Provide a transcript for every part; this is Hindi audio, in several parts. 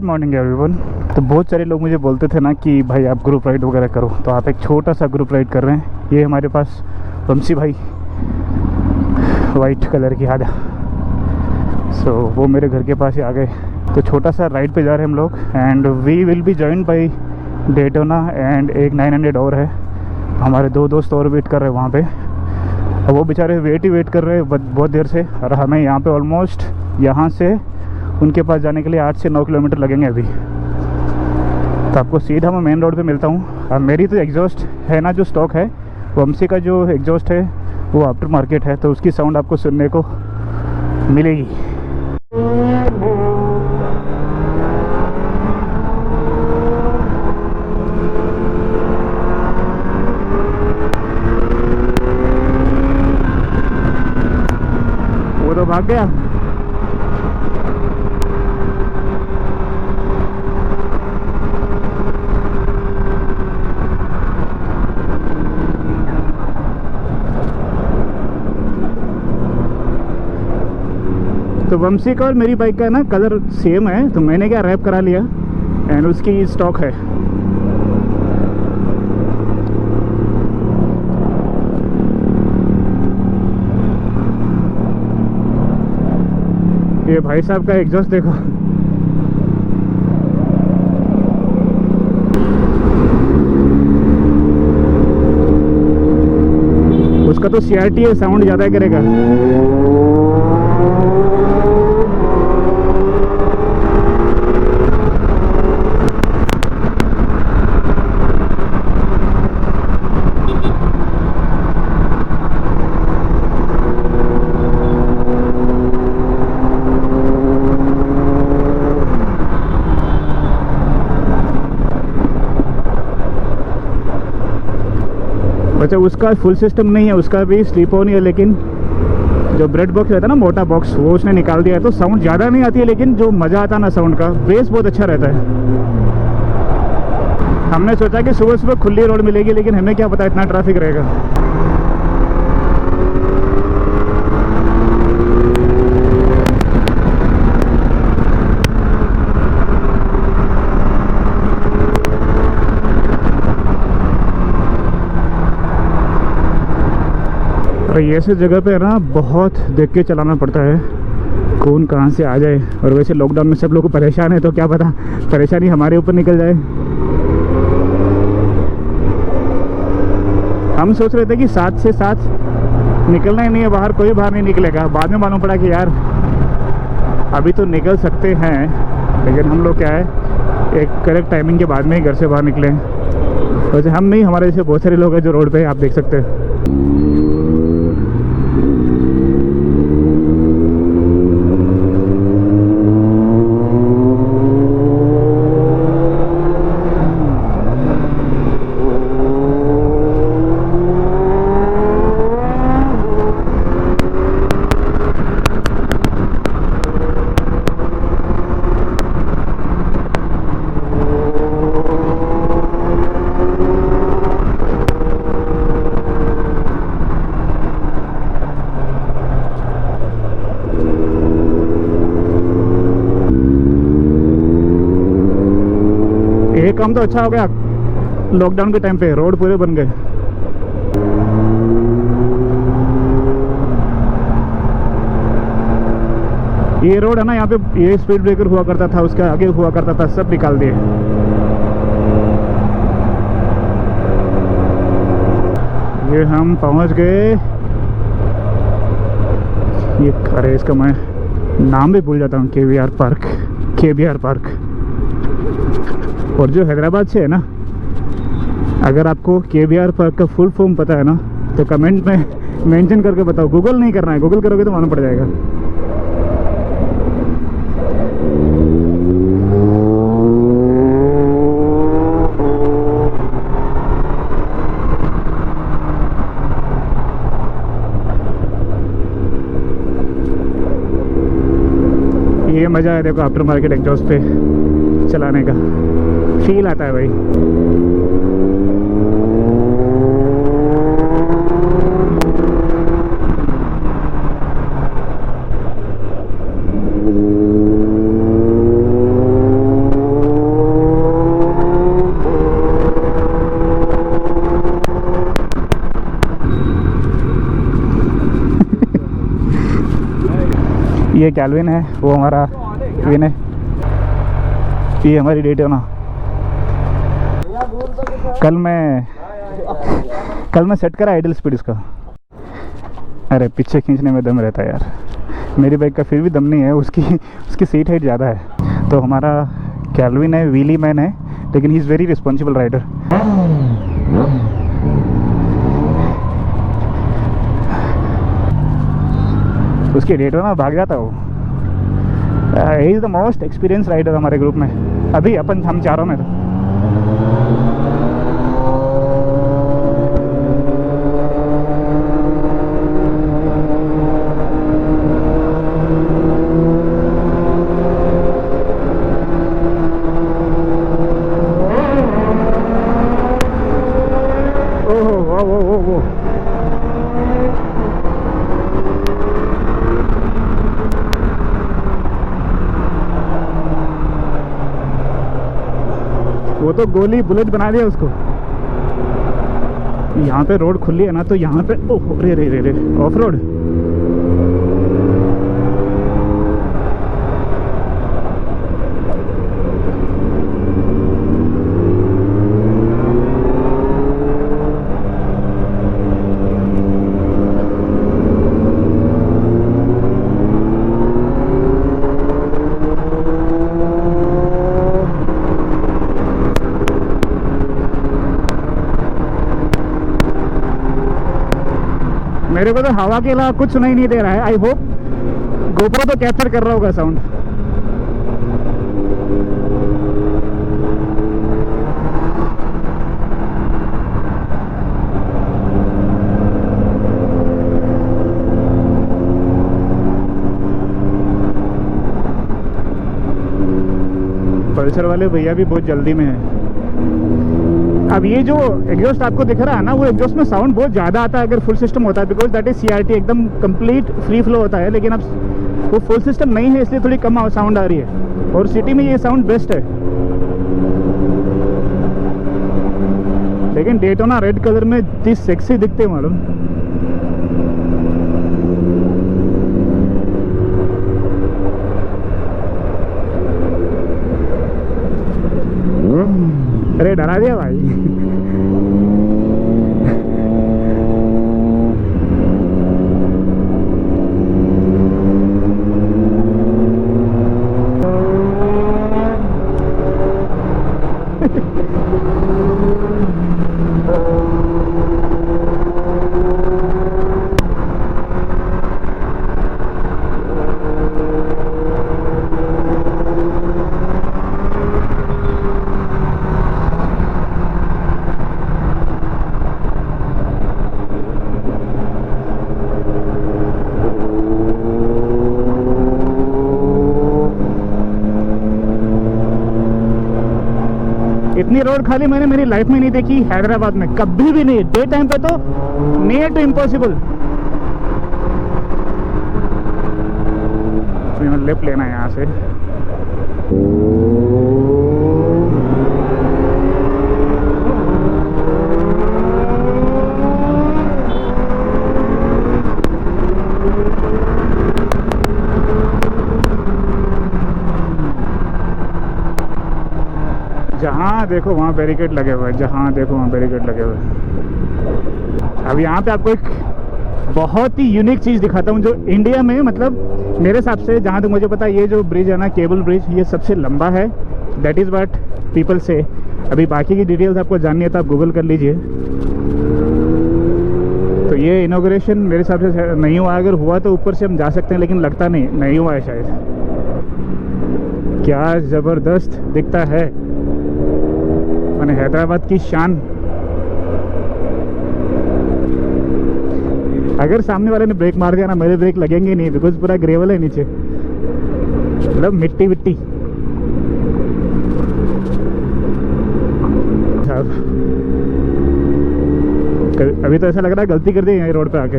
Morning everyone. तो बहुत सारे लोग मुझे बोलते थे ना कि भाई आप ग्रुप राइड वगैरह करो, तो आप एक छोटा सा ग्रुप राइड कर रहे हैं। ये हमारे पास वंशी भाई वाइट कलर की आजा, सो वो मेरे घर के पास ही आ गए। तो छोटा सा राइड पे जा रहे हैं हम लोग and we will be joined by Daytona and एक 900 और है। हमारे दो दोस्त और वेट कर रहे हैं वहाँ पे, और वो बेचारे वेट कर रहे हैं बहुत देर से। और हमें यहाँ पे ऑलमोस्ट यहाँ से उनके पास जाने के लिए 8 से 9 किलोमीटर लगेंगे अभी। तो आपको सीधा मैं मेन रोड पे मिलता हूँ। अब मेरी तो एग्जॉस्ट है ना, जो स्टॉक है वंशी का जो एग्जॉस्ट है वो आफ्टर मार्केट है, तो उसकी साउंड आपको सुनने को मिलेगी। वो तो भाग गया। तो वंशी का और मेरी बाइक का ना कलर सेम है, तो मैंने क्या रैप करा लिया एंड उसकी स्टॉक है। ये भाई साहब का एग्जॉस्ट देखो। उसका तो CRT है, साउंड ज़्यादा करेगा। अच्छा, उसका फुल सिस्टम नहीं है, उसका भी स्लीप ऑन ही है, लेकिन जो ब्रेड बॉक्स रहता है ना, मोटा बॉक्स, वो उसने निकाल दिया है। तो साउंड ज़्यादा नहीं आती है, लेकिन जो मज़ा आता है ना साउंड का, बेस बहुत अच्छा रहता है। हमने सोचा कि सुबह सुबह खुली रोड मिलेगी, लेकिन हमें क्या पता इतना ट्रैफिक रहेगा। और ये ऐसे जगह पे है ना, बहुत देख के चलाना पड़ता है, कौन कहाँ से आ जाए। और वैसे लॉकडाउन में सब लोग परेशान है, तो क्या पता परेशानी हमारे ऊपर निकल जाए। हम सोच रहे थे कि 7 से 7 निकलना ही नहीं है बाहर, कोई बाहर नहीं निकलेगा। बाद में मालूम पड़ा कि यार अभी तो निकल सकते हैं, लेकिन हम लोग क्या है, एक करेक्ट टाइमिंग के बाद में ही घर से बाहर निकले। वैसे हम नहीं, हमारे जैसे बहुत सारे लोग हैं जो रोड पे आप देख सकते हैं। ये काम तो अच्छा हो गया, लॉकडाउन के टाइम पे रोड पूरे बन गए। ये रोड है ना, यहाँ पे ये स्पीड ब्रेकर हुआ करता था, उसके आगे हुआ करता था, सब निकाल दिए। ये हम पहुंच गए। ये अरे इसका मैं नाम भी भूल जाता हूँ, KBR पार्क। और जो हैदराबाद से है ना, अगर आपको KBR पार्क का फुल फॉर्म पता है ना, तो कमेंट में मेंशन करके बताओ। गूगल नहीं करना है, गूगल करोगे तो मालूम पड़ जाएगा। ये मज़ा है देखो, आफ्टर मार्केट एग्जॉस्ट पे चलाने का फील आता है भाई। ये कैल्विन है, वो हमारा क्वीन है, ये हमारी डेटोना। कल मैं सेट करा आइडल स्पीड इसका। अरे पीछे खींचने में दम रहता है यार, मेरी बाइक का फिर भी दम नहीं है, उसकी सीट हाइट ज़्यादा है। तो हमारा कैल्विन है, व्हीली मैन है, लेकिन he is very responsible rider. उसके डेटोना भाग जाता है वो। He is the most experience rider हमारे ग्रुप में, अभी हम चारों में तो। वो तो गोली बुलेट बना दिया उसको। यहाँ पे रोड खुली है ना, तो यहाँ पे ओह रे रे रे रे ऑफ रोड। मेरे को तो हवा के अलावा कुछ सुनाई नहीं दे रहा है। आई होप गोप्रो तो कैप्चर कर रहा होगा साउंड। पल्सर वाले भैया भी बहुत जल्दी में है। अब ये जो एग्जॉस्ट आपको दिख रहा है ना, वो एग्जॉस्ट में साउंड बहुत ज़्यादा आता है अगर फुल सिस्टम होता है, बिकॉज दैट इज CRT, एकदम कंप्लीट फ्री फ्लो होता है। लेकिन अब वो फुल सिस्टम नहीं है, इसलिए थोड़ी कम साउंड आ रही है, और सिटी में ये साउंड बेस्ट है। लेकिन डेटोना रेड कलर में इतनी सेक्सी दिखते हैं मालूम। अरे डरा दिया भाई। इतनी रोड खाली मैंने मेरी लाइफ में नहीं देखी हैदराबाद में, कभी भी नहीं। डे टाइम पे तो नियर टू इम्पॉसिबल। लेफ्ट लेना है यहाँ से। जहाँ देखो वहाँ बैरिकेड लगे हुए हैं, जहाँ देखो वहाँ बैरिकेड लगे हुए हैं। अब यहाँ पे आपको एक बहुत ही यूनिक चीज़ दिखाता हूँ, जो इंडिया में मतलब मेरे हिसाब से, जहाँ तक मुझे पता है, ये जो ब्रिज है ना, केबल ब्रिज, ये सबसे लंबा है। दैट इज़ व्हाट पीपल से। अभी बाकी की डिटेल्स आपको जाननी है तो आप गूगल कर लीजिए। तो ये इनॉग्रेशन मेरे हिसाब से नहीं हुआ, अगर हुआ तो ऊपर से हम जा सकते हैं, लेकिन लगता नहीं हुआ है शायद। क्या ज़बरदस्त दिखता है, मैंने हैदराबाद की शान। अगर सामने वाले ने ब्रेक मार दिया ना, मेरे ब्रेक लगेंगे नहीं, बिकॉज पूरा ग्रेवल है नीचे, मतलब मिट्टी मिट्टी। अभी तो ऐसा लग रहा है गलती कर दी यहीं रोड पे आके।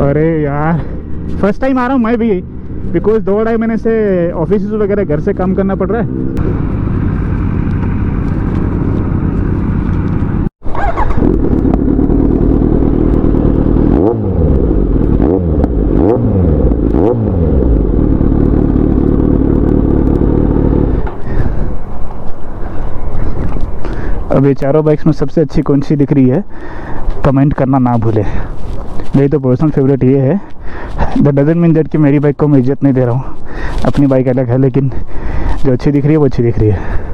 अरे यार फर्स्ट टाइम आ रहा हूँ मैं भी, बिकॉज 2-2.5 महीने से ऑफिस वगैरह घर से काम करना पड़ रहा है। अब ये चारों बाइक्स में सबसे अच्छी कौन सी दिख रही है कमेंट करना ना भूले। मेरी तो पर्सनल फेवरेट ये है। दैट डजंट मीन दैट कि मेरी बाइक को मैं इज्जत नहीं दे रहा हूँ, अपनी बाइक अलग है, लेकिन जो अच्छी दिख रही है वो अच्छी दिख रही है।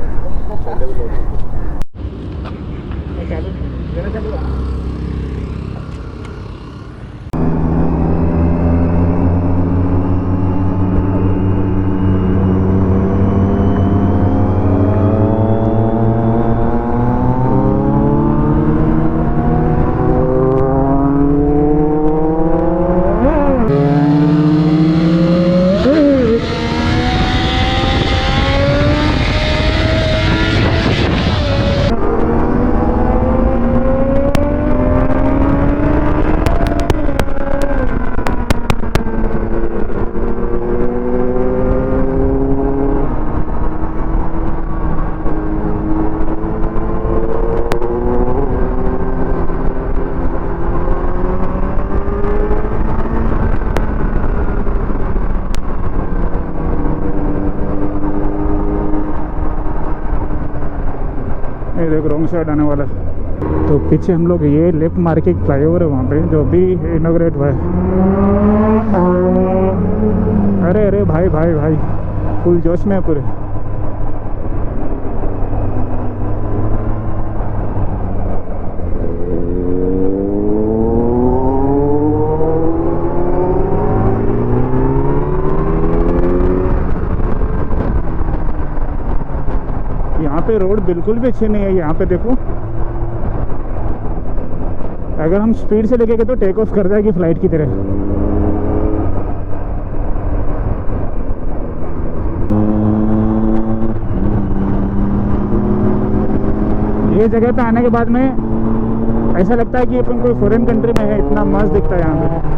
ये देखो रॉन्ग साइड आने वाला है। तो पीछे हम लोग ये लेफ्ट मार के एक फ्लाईओवर है वहाँ पे जो अभी इनॉग्रेट हुआ है। अरे अरे भाई भाई भाई फुल जोश में है पूरे। यहाँ पे रोड बिल्कुल भी अच्छी नहीं है। यहाँ पे देखो अगर हम स्पीड से लेके गए तो टेक ऑफ कर जाएगी फ्लाइट की तरह। ये जगह पे आने के बाद में ऐसा लगता है कि अपन कोई फॉरेन कंट्री में है, इतना मस्त दिखता है यहाँ पे।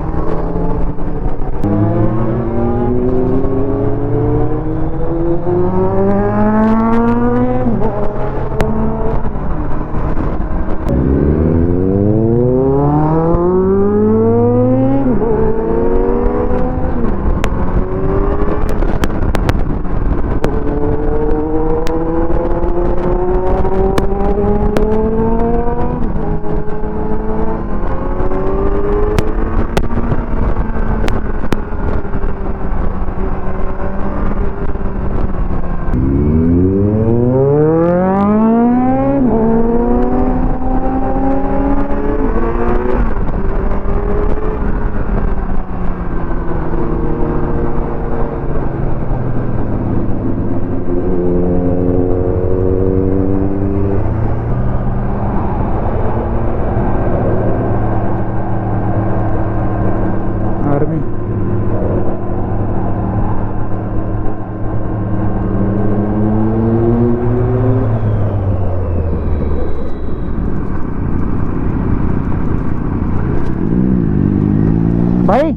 भाई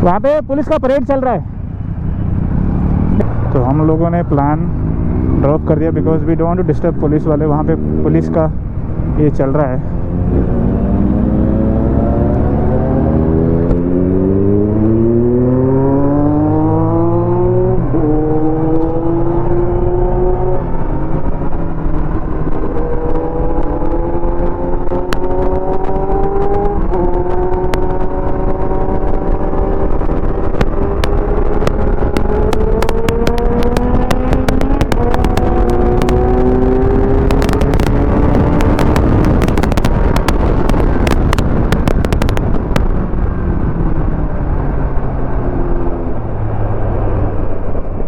वहाँ पे पुलिस का परेड चल रहा है। तो हम लोगों ने प्लान ड्रॉप कर दिया because we don't want to disturb police वाले। वहाँ पे पुलिस का ये चल रहा है।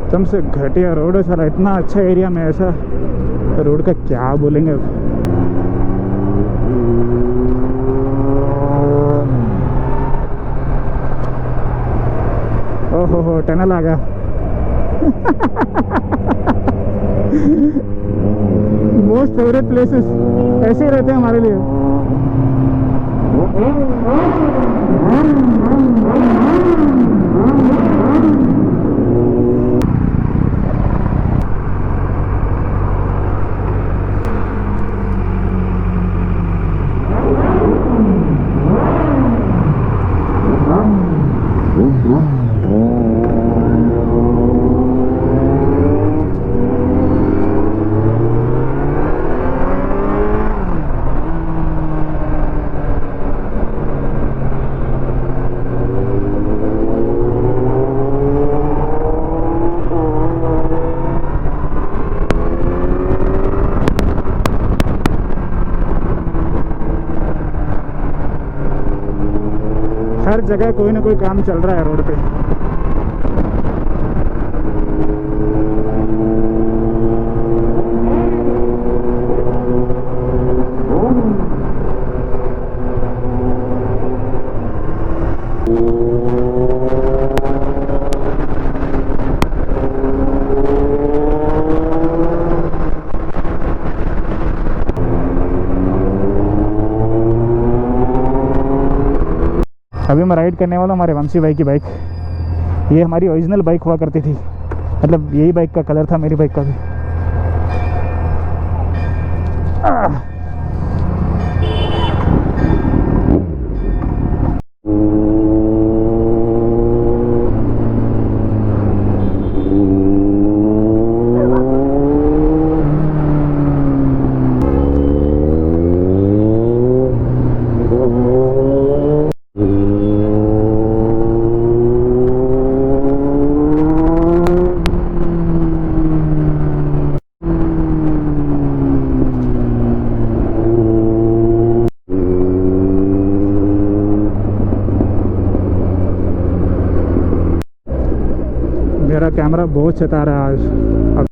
एकदम से घटिया रोड है सारा। इतना अच्छा एरिया में ऐसा रोड का क्या बोलेंगे। ओहो हो टनल आ गया। मोस्ट फेवरेट प्लेसेस ऐसे ही रहते हैं हमारे लिए। हर जगह कोई ना कोई काम चल रहा है रोड पे। अभी मैं राइड करने वाला हूँ हमारे वंशी भाई की बाइक। ये हमारी ओरिजिनल बाइक हुआ करती थी, मतलब यही बाइक का कलर था मेरी बाइक का भी। मेरा कैमरा बहुत सता रहा है आज।